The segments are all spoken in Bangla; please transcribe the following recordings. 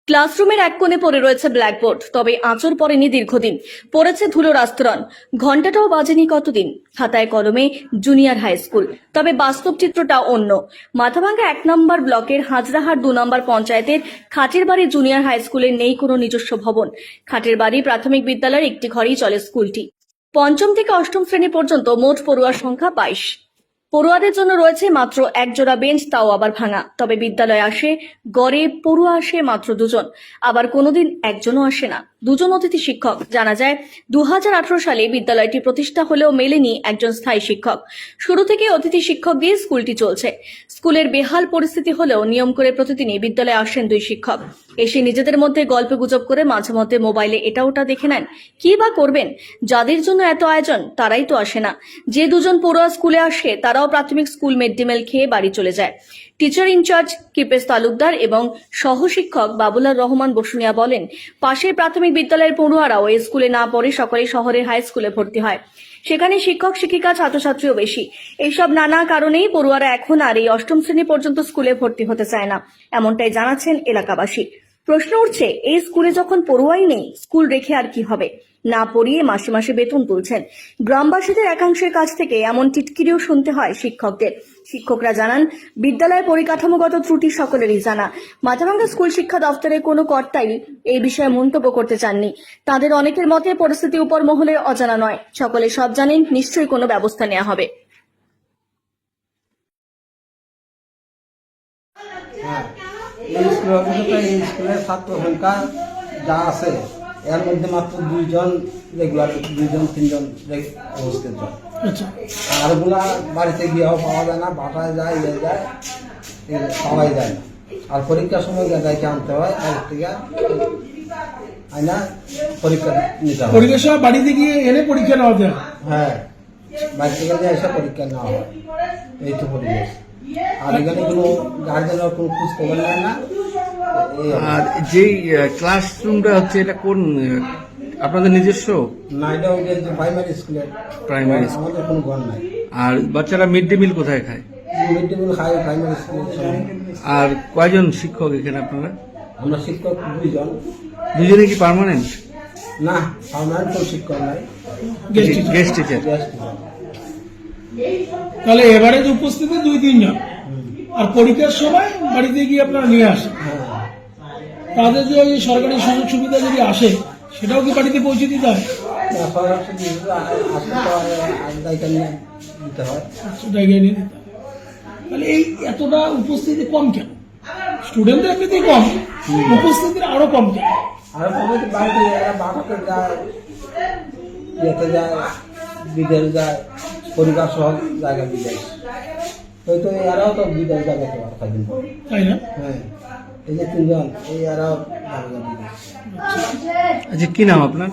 ক্লাসরুমের এক কোণে পড়ে রয়েছে ব্ল্যাকবোর্ড, তবে আঁচড় পড়েনি দীর্ঘদিন। পড়েছে ধুলোর আস্তরণ, ঘন্টাটাও বাজেনি কতদিন। খাতায় কলমে জুনিয়র হাই স্কুল, তবে বাস্তব চিত্রটা অন্য। মাথাভাঙ্গা 1 নম্বর ব্লকের হাজরাহাট 2 নম্বর পঞ্চায়েতের খাটের বাড়ি জুনিয়র হাই স্কুলের নেই কোনো নিজস্ব ভবন। খাটের বাড়ি প্রাথমিক বিদ্যালয়ের একটি ঘরেই চলে স্কুলটি। পঞ্চম থেকে অষ্টম শ্রেণী পর্যন্ত মোট পড়ুয়ার সংখ্যা 22। পড়ুয়াদের জন্য রয়েছে মাত্র এক জোড়া বেঞ্চ, তাও আবার ভাঙা। তবে বিদ্যালয়ে আসে গড়ে পড়ুয়া আসে মাত্র 2 জন, আবার কোনোদিন একজনও আসে না। 2 জন অতিথি শিক্ষক। জানা যায় 2018 সালে বিদ্যালয়টি প্রতিষ্ঠা হলেও মেলেনি একজন স্থায়ী শিক্ষক। শুরু থেকে অতিথি শিক্ষক দিয়ে স্কুলটি চলছে। স্কুলের বেহাল পরিস্থিতি হলেও নিয়ম করে প্রতিদিনই বিদ্যালয়ে আসেন 2 শিক্ষক। এসে নিজেদের মধ্যে গল্প গুজব করে মাঝে মধ্যে মোবাইলে এটা ওটা দেখে নেন। কি বা করবেন? যাদের জন্য এত আয়োজন তারাই তো আসে না। যে 2 জন পড়ুয়া স্কুলে আসে তারাও প্রাথমিক স্কুল মিড ডে মিল খেয়ে বাড়ি চলে যায়। টিচার ইনচার্জ কৃপেশ তালুকদার এবং সহশিক্ষক বাবুলার রহমান বসুনিয়া বলেন, পাশের প্রাথমিক বিদ্যালয়ের পড়ুয়ারাও এই স্কুলে না পড়ে সকলেই শহরের হাই স্কুলে ভর্তি হয়। সেখানে শিক্ষক শিক্ষিকা ছাত্রছাত্রীও বেশি। এইসব নানা কারণেই পড়ুয়ারা এখন আর এই অষ্টম শ্রেণী পর্যন্ত স্কুলে ভর্তি হতে চায় না, এমনটাই জানাচ্ছেন এলাকাবাসী। প্রশ্ন উঠছে, এই স্কুলে যখন পড়ুয়াই নেই, স্কুল রেখে আর কি হবে? না পড়িয়ে মাসে মাসে বেতন তুলছেন। গ্রামবাসীদের একাংশের কাছ থেকে এমন টিটকিরিও শুনতে হয় শিক্ষকদের। শিক্ষকরা জানান, বিদ্যালয়ের পরিকাঠামোগত ত্রুটি সকলেরই জানা। মাথাভাঙ্গা স্কুল শিক্ষা দপ্তরের কোনো কর্তাই এই বিষয়ে মন্তব্য করতে চাননি। তাদের অনেকের মতে পরিস্থিতি উপর মহলে অজানা নয়, সকলে সব জানেন, নিশ্চয়ই কোনো ব্যবস্থা নেওয়া হবে। এই স্কুলের অবস্থা, এই স্কুলের ছাত্র সংখ্যা যা আছে এর মধ্যে মাত্র 2 জন রেগুলার, 2 জন 3 জন অবস্থিত। আর ওগুলা বাড়িতে গিয়েও পাওয়া যায় না, বাসায় যায়, পাওয়াই যায় না। আর পরীক্ষার সময় যাইকে আনতে হয়, বাইরের থেকে আইনা পরীক্ষা নিতে হয়। পরীক্ষার সময় বাড়িতে গিয়ে এনে পরীক্ষা নেওয়া যায়। হ্যাঁ, বাইরে থেকে এসে পরীক্ষা নেওয়া হয়। এই তো পরিবেশ। আর এখানে কোনো গার্জেনের কোনো খোঁজ খবর নেয় না। আর যেই ক্লাসরুমটা হচ্ছে, এটা কোন আপনাদের নিজস্ব? না, এটা ওদের যে প্রাইমারি স্কুলের, প্রাইমারি স্কুল। আমাদের কোনো ঘর নাই। আর বাচ্চারা মিড ডে মিল কোথায় খায়? মিড ডে মিল খাই প্রাইমারি স্কুলের সঙ্গে। আর কয়জন শিক্ষক এখানে আপনারা? আমরা শিক্ষক 2 জন। দুজনে কি পার্মানেন্ট? না, আমার কোনো শিক্ষক নাই, গেস্ট টিচার। Guest teacher। তাহলে এবারে যে উপস্থিতি 2-3 জন, আর পরীক্ষার সময় বাড়িতে গিয়ে আপনারা নিয়ে আসেন। হ্যাঁ, তাদের যে ওই সরকারি সুযোগ সুবিধা যদি আসে, সেটাও কি বাড়িতে পৌঁছে দিতে হয়? আসলে তো আর দায়িত্ব নিয়ে দিতে হয়। জায়গায় নিয়ে দিতে হয়। তাহলে এই এতটা উপস্থিতি কম কেন? স্টুডেন্টদের এমনিতেই কম, উপস্থিতির আরো কম কেন? আর কমিটি বাড়িতে এরা বাবাকে যায়, ইয়েতে যায়, বিদেশ যায়, পরিবার সহ জায়গা বিদেশ। হয়তো এরাও তো বিদেশ যাবে তো আর কদিন পর। তাই না? হ্যাঁ, এই যে 3 জন, এই এরাও যাবে বিদেশ। আচ্ছা, কি নাম আপনার?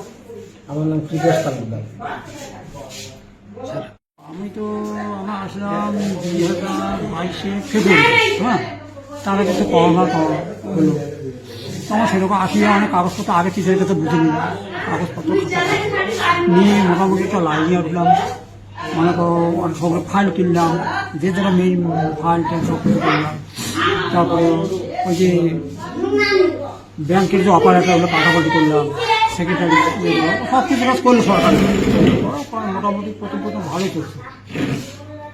আমার নাম কৃপেশ তালুকদার। আমরা আসলাম 2022 ফেব্রুয়ারি। হ্যাঁ, তার আগে তো করোনা হলো। আমার সেরকম আসিয়া অনেক কাগজপত্র আগে টিচারের কাছে বুঝে নিলাম, কাগজপত্র নিয়ে মোটামুটি একটা লাইনে উঠলাম। মনে করো সব ফাইল কিনলাম, যে যারা মেইন ফাইল সব কিছু করলাম। তারপরে ওই যে ব্যাংকের যে অপারেটর, ওগুলো কাটাকাটি করলাম, সেক্রেটারি, সব কিছু কাজ করলো সরকার। মোটামুটি প্রথম ভালোই করছে।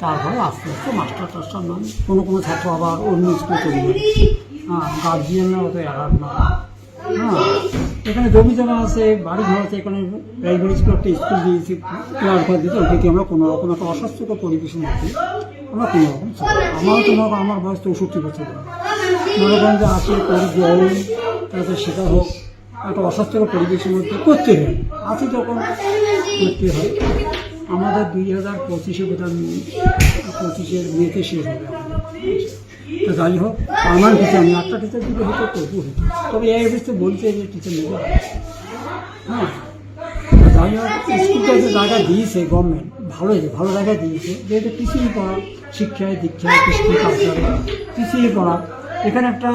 তারপরে আস্তে আস্তে মাস্টার টাস্টার নাম, কোনো ছাত্র আবার অন্য স্কুল চলে যায়। হ্যাঁ, গার্জিয়ানরা অত এলার না। হ্যাঁ, এখানে জমি জমা আছে, বাড়ি ঘর আছে, এখানে প্রাইমারি স্কুল একটা স্কুল দিয়েছি, ক্লাস ঘর দিতে। ওইদিকে আমরা কোনো রকম একটা অস্বাস্থ্যকর পরিবেশের মধ্যে আমরা কোনো রকম আমারও তো আমার বয়স 64 বছর। মনে করেন যে আসে করি জল, তারপরে সেটা হোক একটা অস্বাস্থ্যকর পরিবেশের মধ্যে করতে হয়। আছে যখন করতে হয়। আমাদের 2025-এ বোধহয় 25-এর মেতে শেষ হবে আমাদের। তো যাই হোক, আমার টিচার নেই, একটা টিচার দিলে হতো, তবু হতো। তবে এই অবস্থা বলছে যে টিচার নেবে। হ্যাঁ, যাই হোক, স্কুলটা যে জায়গা দিয়েছে গভর্নমেন্ট, ভালো জায়গায় দিয়েছে। যেহেতু কৃষি পড়া, শিক্ষায় দীক্ষায়, কৃষি কালচারে কৃষি পড়া। এখানে একটা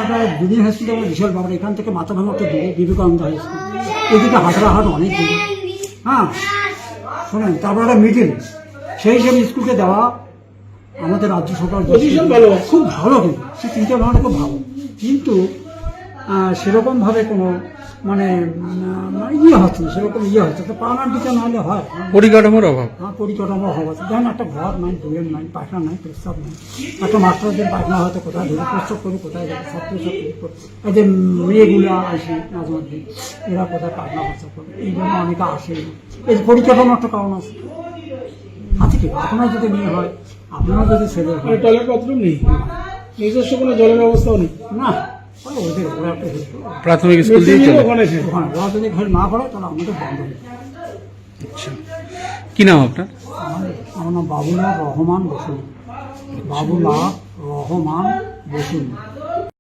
একটা জুনিয়র হাই স্কুল আমার বিশাল ব্যাপার। এখান থেকে মাথাভাঙা একটা দূরে, বিবেকানন্দ হাই স্কুল, এদিকে হাজরাহাট অনেক দূরে। হ্যাঁ, শোনেন, তারপর একটা মিডিল, সেই হিসেবে স্কুলকে দেওয়া আমাদের রাজ্য সরকার খুব ভালো, কিন্তু সে চিন্তা ভাবনাটা খুব ভালো। কিন্তু সেরকমভাবে কোনো মানে হচ্ছে না, সেরকম হচ্ছে তো পার্মানেন্ট টিচার না হলে হয় না। পরিকাঠামোর অভাব। পরিকাঠামো অভাব আছে, যেমন একটা ঘর নাই, ডুয়েল নাই, পায়খানা নাই, প্রস্তাব নাই। একটা মাস্টারদের পায়খানা হয়তো কোথায় ধরে প্রস্তাব করে কোথায় যাবে, ছাত্রছাত্রী এই যে মেয়েগুলো আসে মাঝে মধ্যে, এরা কোথায় পায়খানা প্রস্তাব করে, এই জন্য অনেকে আসে। এই যে পরিকাঠামো একটা কারণ আছে কি, আপনার যদি মেয়ে হয়, আপনারও যদি ছেলে হয়, টয়লেট বাথরুম নেই, নিজস্ব কোনো জলের ব্যবস্থাও নেই। না ওদের ওরা একটা হেল্প প্রাথমিক স্কুল দিয়ে চলে। ওখানে খেয়ে। ওখানে ওরা যদি হেল্প না করে তাহলে আমাদের বন্ধ হয়ে যাবে। আচ্ছা, কি নাম আপনার? আমার নাম বাবুলাল রহমান বসুন। বাবুলাল রহমান বসুন।